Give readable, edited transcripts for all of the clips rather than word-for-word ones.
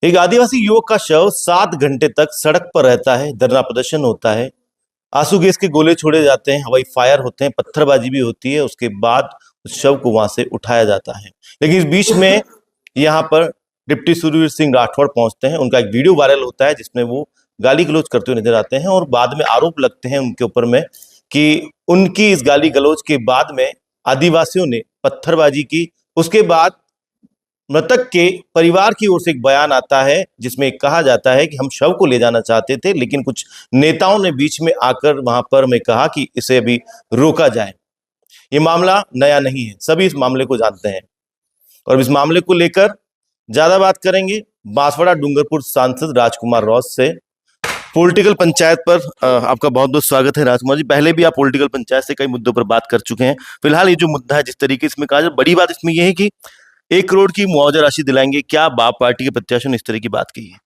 एक आदिवासी युवक का शव 7 घंटे तक सड़क पर रहता है, धरना प्रदर्शन होता है, आंसू गैस के गोले छोड़े जाते हैं, हवाई फायर होते हैं, पत्थरबाजी भी होती है। उसके बाद उस शव को वहां से उठाया जाता है। लेकिन इस बीच में यहाँ पर डिप्टी सुरवीर सिंह राठौड़ पहुंचते हैं। उनका एक वीडियो वायरल होता है जिसमें वो गाली गलौज करते हुए नजर आते हैं और बाद में आरोप लगते हैं उनके ऊपर में कि उनकी इस गाली गलौज के बाद में आदिवासियों ने पत्थरबाजी की। उसके बाद मृतक के परिवार की ओर से एक बयान आता है जिसमें कहा जाता है कि हम शव को ले जाना चाहते थे, लेकिन कुछ नेताओं ने बीच में आकर वहां पर मैं कहा कि इसे अभी रोका जाए। ये मामला नया नहीं है, सभी इस मामले को जानते हैं और इस मामले को लेकर ज्यादा बात करेंगे बांसवाड़ा डूंगरपुर सांसद राजकुमार रौस से। पॉलिटिकल पंचायत पर आपका बहुत बहुत स्वागत है राजकुमार जी। पहले भी आप पॉलिटिकल पंचायत से कई मुद्दों पर बात कर चुके हैं। फिलहाल ये जो मुद्दा है, जिस तरीके से इसमें कहा जाए, बड़ी बात इसमें यह है कि 1 करोड़ की मुआवजा राशि दिलाएंगे। क्या बाप पार्टी के प्रत्याशियों ने इस तरह की बात की है?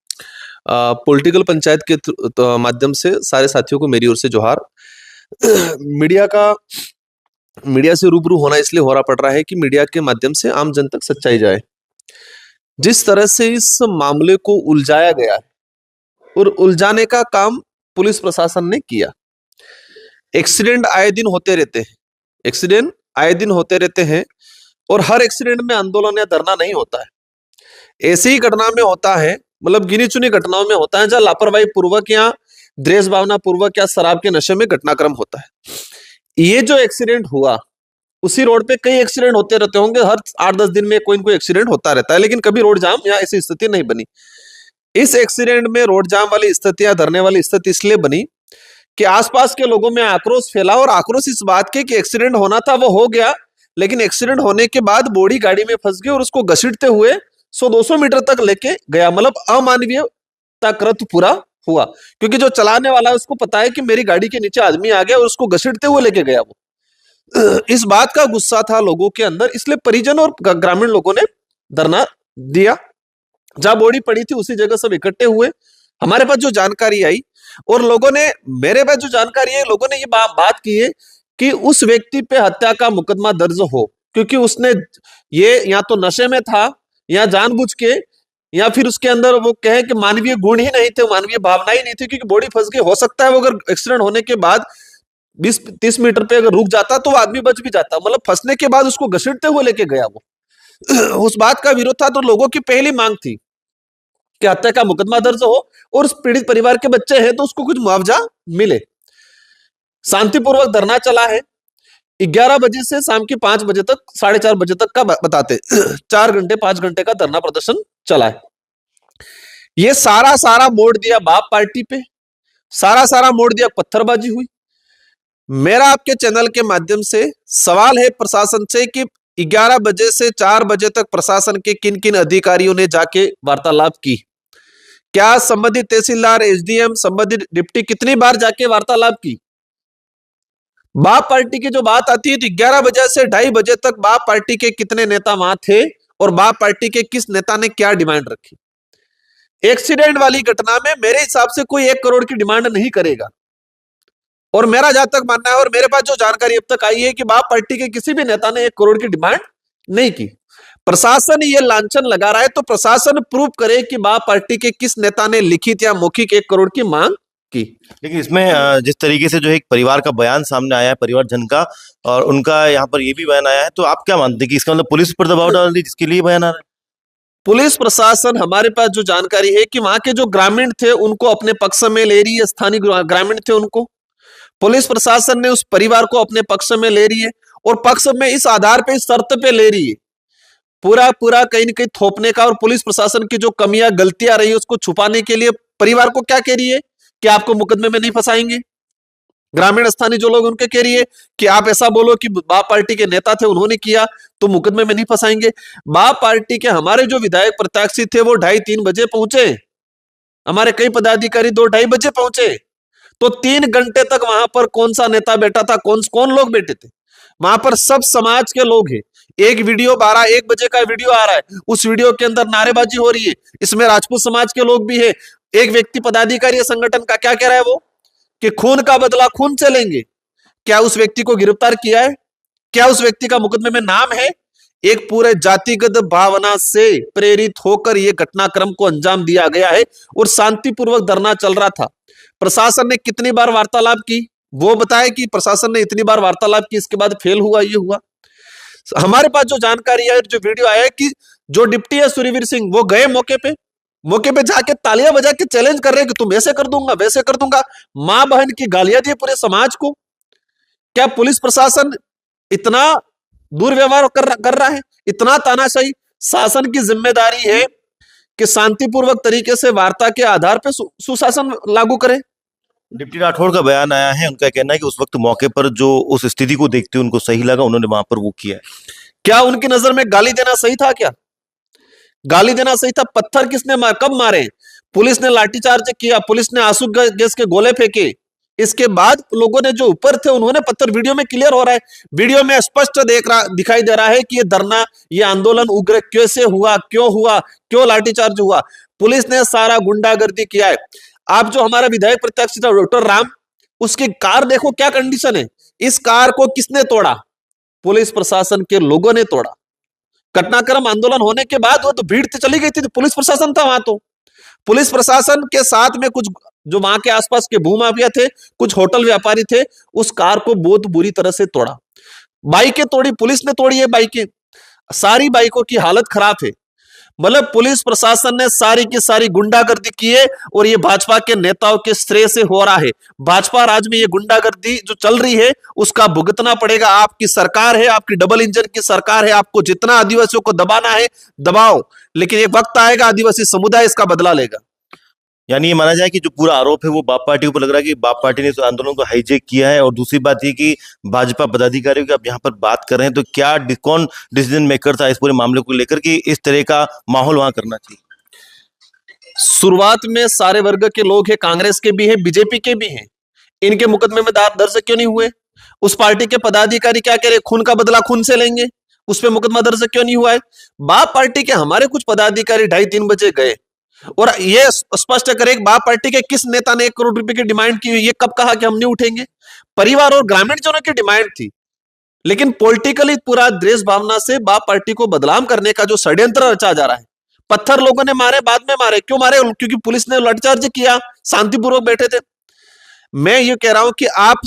पॉलिटिकल पंचायत के माध्यम से सारे साथियों को मेरी ओर से जोहार। मीडिया से रूबरू होना इसलिए हो रहा पड़ रहा है कि मीडिया के माध्यम से आम जन तक सच्चाई जाए। जिस तरह से इस मामले को उलझाया गया है और उलझाने का काम पुलिस प्रशासन ने किया। एक्सीडेंट आए दिन होते रहते हैं और हर एक्सीडेंट में आंदोलन या धरना नहीं होता है। ऐसी ही घटना में होता है, मतलब गिनी चुनी घटनाओं में होता है जहां लापरवाही पूर्वक या द्वेष भावना पूर्वक या शराब के नशे में घटनाक्रम होता है। ये जो एक्सीडेंट हुआ, उसी रोड पे कई एक्सीडेंट होते रहते होंगे, हर 8-10 दिन में कोई न कोई एक्सीडेंट होता रहता है, लेकिन कभी रोड जाम या ऐसी स्थिति नहीं बनी। इस एक्सीडेंट में रोड जाम वाली स्थिति या धरने वाली स्थिति इसलिए बनी कि आसपास के लोगों में आक्रोश फैला, और आक्रोश इस बात के कि एक्सीडेंट होना था वो हो गया, लेकिन एक्सीडेंट होने के बाद बॉडी गाड़ी में फंस गई और उसको घसीटते हुए 100-200 मीटर तक लेके गया। मतलब अमानवीयता कृत्य पूरा हुआ, क्योंकि जो चलाने वाला है उसको पता है कि मेरी गाड़ी के नीचे आदमी आ गया और उसको घसीटते हुए लेके गया वो। इस बात का गुस्सा था लोगों के अंदर, इसलिए परिजन और ग्रामीण लोगों ने धरना दिया। जहां बॉडी पड़ी थी उसी जगह सब इकट्ठे हुए। हमारे पास जो जानकारी आई और मेरे पास जो जानकारी है, लोगों ने ये बात की है कि उस व्यक्ति पे हत्या का मुकदमा दर्ज हो, क्योंकि उसने ये या तो नशे में था या जानबूझ के, या फिर उसके अंदर वो कहे कि मानवीय गुण ही नहीं थे, मानवीय भावना ही नहीं थी, क्योंकि बॉडी फंस गई। हो सकता है वो अगर एक्सीडेंट होने के बाद 20-30 मीटर पे अगर रुक जाता तो वो आदमी बच भी जाता, मतलब फंसने के बाद उसको घसीटते हुए लेके गया वो। उस बात का विरोध था, तो लोगों की पहली मांग थी कि हत्या का मुकदमा दर्ज हो और उस पीड़ित परिवार के बच्चे हैं तो उसको कुछ मुआवजा मिले। शांतिपूर्वक धरना चला है 11 बजे से शाम के 5 बजे तक, 4:30 बजे तक का बताते 5 घंटे का धरना प्रदर्शन चला है। ये सारा मोड़ दिया बाप पार्टी पे, सारा मोड़ दिया, पत्थरबाजी हुई। मेरा आपके चैनल के माध्यम से सवाल है प्रशासन से कि 11 बजे से 4 बजे तक प्रशासन के किन किन अधिकारियों ने जाके वार्तालाप की? क्या संबंधित तहसीलदार, एसडीएम, संबंधित डिप्टी कितनी बार जाके वार्तालाप की? बाप पार्टी की जो बात आती है तो 11 बजे से 2:30 बजे तक बाप पार्टी के कितने नेता वहां थे और बाप पार्टी के किस नेता ने क्या डिमांड रखी? एक्सीडेंट वाली घटना में मेरे हिसाब से कोई 1 करोड़ की डिमांड नहीं करेगा, और मेरा जहां तक मानना है और मेरे पास जो जानकारी अब तक आई है कि बाप पार्टी के किसी भी नेता ने 1 करोड़ की डिमांड नहीं की। प्रशासन ये लांछन लगा रहा है तो प्रशासन प्रूव करे कि बाप पार्टी के किस नेता ने लिखित या मौखिक 1 करोड़ की मांग की। लेकिन इसमें जिस तरीके से जो है एक परिवार का बयान सामने आया है, परिवारजन का, और उनका यहाँ पर ये भी बयान आया है, तो आप क्या मानते हैं कि इसका मतलब पुलिस पर दबाव डाल दी जिसके लिए बयान आ रहा है? पुलिस प्रशासन, हमारे पास जो जानकारी है कि वहां के जो ग्रामीण थे उनको अपने पक्ष में ले रही है, स्थानीय ग्रामीण थे उनको पुलिस प्रशासन ने उस परिवार को अपने पक्ष में ले रही है, और पक्ष में इस आधार पे, इस शर्त पे ले रही है, पूरा कहीं न कहीं थोपने का। और पुलिस प्रशासन की जो कमियां गलतियां रही है उसको छुपाने के लिए परिवार को क्या कह रही है कि आपको मुकदमे में नहीं फंसाएंगे। ग्रामीण स्थानीय जो लोग उनके कह रही है कि आप ऐसा बोलो कि बाप पार्टी के नेता थे, उन्होंने किया तो मुकदमे में नहीं फंसाएंगे। बाप पार्टी के हमारे जो विधायक प्रत्याशी थे वो 2:30-3 बजे पहुंचे, हमारे कई पदाधिकारी 2-2:30 बजे पहुंचे, तो 3 घंटे तक वहां पर कौन सा नेता बैठा था, कौन लोग बैठे थे? वहां पर सब समाज के लोग हैं। एक वीडियो 12-1 बजे का वीडियो आ रहा है, उस वीडियो के अंदर नारेबाजी हो रही है, इसमें राजपूत समाज के लोग भी है। एक व्यक्ति पदाधिकारी संगठन का क्या कह रहा है वो कि खून का बदला खून से लेंगे। क्या उस व्यक्ति को गिरफ्तार किया है? क्या उस व्यक्ति का मुकदमे में नाम है? एक पूरे जातिगत भावना से प्रेरित होकर यह घटनाक्रम को अंजाम दिया गया है और शांतिपूर्वक धरना चल रहा था। प्रशासन ने कितनी बार वार्तालाप की, वो बताए कि प्रशासन ने इतनी बार वार्तालाप की, इसके बाद फेल हुआ, ये हुआ। हमारे पास जो जानकारी है, जो वीडियो आया है कि जो डिप्टी है सूर्यवीर सिंह, वो गए मौके पे जाके तालियां बजा के चैलेंज कर रहे हैं कि तुम ऐसे कर दूंगा, वैसे कर दूंगा। मां बहन की गालियां दी पूरे समाज को। क्या पुलिस प्रशासन इतना दुर्व्यवहार कर रहा है, इतना तानाशाही? शासन की जिम्मेदारी है कि शांतिपूर्वक तरीके से वार्ता के आधार पर सुशासन लागू करे। डिप्टी राठौड़ का बयान आया है, उनका कहना है कि उस वक्त मौके पर जो उस स्थिति को देखते हुए उनको सही लगा, उन्होंने वहां पर वो किया है। क्या उनकी नजर में गाली देना सही था? क्या गाली देना सही था? पत्थर किसने कब मारे? पुलिस ने लाठीचार्ज किया, पुलिस ने आंसू गैस के गोले फेंके, इसके बाद लोगों ने जो ऊपर थे उन्होंने पत्थर, वीडियो में क्लियर हो रहा है, वीडियो में स्पष्ट दिखाई दे रहा है कि ये धरना, ये आंदोलन उग्र कैसे हुआ, क्यों लाठीचार्ज हुआ। पुलिस ने सारा गुंडागर्दी किया है। आप जो हमारा विधायक प्रत्याशी था डॉक्टर राम, उसकी कार देखो क्या कंडीशन है। इस कार को किसने तोड़ा? पुलिस प्रशासन के लोगों ने तोड़ा। घटनाक्रम आंदोलन होने के बाद वो तो भीड़ तो चली गई थी, तो पुलिस प्रशासन था वहां। तो पुलिस प्रशासन के साथ में कुछ जो वहां के आसपास के भूमाफिया थे, कुछ होटल व्यापारी थे, उस कार को बहुत बुरी तरह से तोड़ा। बाइकें तोड़ी, पुलिस ने तोड़ी है बाइकें, सारी बाइकों की हालत खराब है। मतलब पुलिस प्रशासन ने सारी की सारी गुंडागर्दी की है और ये भाजपा के नेताओं के श्रेय से हो रहा है। भाजपा राज में ये गुंडागर्दी जो चल रही है उसका भुगतना पड़ेगा। आपकी सरकार है, आपकी डबल इंजन की सरकार है, आपको जितना आदिवासियों को दबाना है दबाओ, लेकिन एक वक्त आएगा आदिवासी समुदाय इसका बदला लेगा। यानी ये माना जाए कि जो पूरा आरोप है वो बाप पार्टी के ऊपर लग रहा है कि बाप पार्टी ने इस आंदोलन को हाईजैक किया है। और दूसरी बात ये कि भाजपा पदाधिकारियों की आप यहाँ पर बात कर रहे हैं, तो क्या कौन डिसीजन मेकर था इस पूरे मामले को लेकर कि इस तरह का माहौल वहां करना चाहिए? शुरुआत में सारे वर्ग के लोग हैं, कांग्रेस के भी हैं, बीजेपी के भी हैं। इनके मुकदमे में दर्ज क्यों नहीं हुए? उस पार्टी के पदाधिकारी क्या कह रहे? खून का बदला खून से लेंगे, उस पर मुकदमा दर्ज क्यों नहीं हुआ है? बाप पार्टी के हमारे कुछ पदाधिकारी 2:30-3 बजे गए और ये स्पष्ट करे बाप पार्टी के किस नेता ने 1 करोड़ रुपए की डिमांड की हुई, ये कब कहा कि हम नहीं उठेंगे? परिवार और ग्रामीण जनों की डिमांड थी, लेकिन पॉलिटिकली पूरा देश भावना से बाप पार्टी को बदनाम करने का जो षड्यंत्र रचा जा रहा है। पत्थर लोगों ने मारे, बाद में मारे, क्यों मारे? क्योंकि पुलिस ने लाठीचार्ज किया, शांतिपूर्वक बैठे थे। मैं ये कह रहा हूं कि आप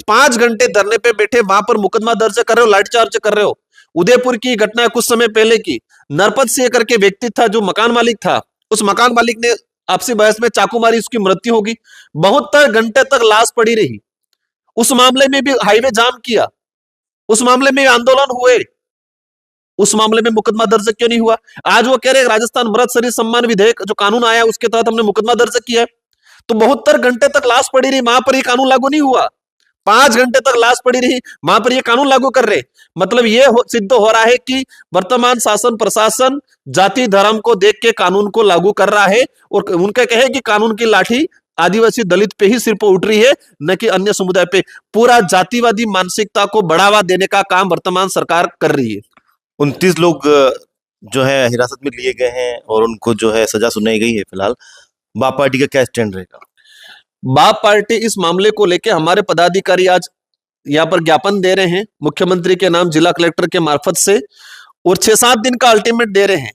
5 घंटे धरने पे बैठे, वहां पर मुकदमा दर्ज कर रहे हो, लाठीचार्ज कर रहे हो। उदयपुर की घटना कुछ समय पहले की, नरपत सिंह करके व्यक्ति था जो मकान मालिक था, उस मकान मालिक ने आपसी बहस में चाकू मारी, उसकी मृत्यु होगी। 72 घंटे तक लाश पड़ी रही। उस मामले में भी हाईवे जाम किया, उस मामले में आंदोलन हुए, उस मामले में मुकदमा दर्ज क्यों नहीं हुआ? आज वो कह रहे राजस्थान मृत शरीर सम्मान विधेयक जो कानून आया उसके तहत हमने मुकदमा दर्ज किया है। तो 72 घंटे तक लाश पड़ी रही, वहां पर ये कानून लागू नहीं हुआ। 5 घंटे तक लाश पड़ी रही, वहां पर ये कानून लागू कर रहे। मतलब ये सिद्ध हो रहा है कि वर्तमान शासन प्रशासन जाति धर्म को देख के कानून को लागू कर रहा है और उनका कहे कि कानून की लाठी आदिवासी दलित पे ही सिर पर उठ रही है, न कि अन्य समुदाय पे। पूरा जातिवादी मानसिकता को बढ़ावा देने का काम वर्तमान सरकार कर रही है। 29 लोग जो है हिरासत में लिए गए हैं और उनको जो है सजा सुनाई गई है। फिलहाल बाप पार्टी का क्या स्टैंड रहेगा? बाप पार्टी इस मामले को लेकर हमारे पदाधिकारी आज यहाँ पर ज्ञापन दे रहे हैं मुख्यमंत्री के नाम, जिला कलेक्टर के मार्फत से, और 6-7 दिन का अल्टीमेट दे रहे हैं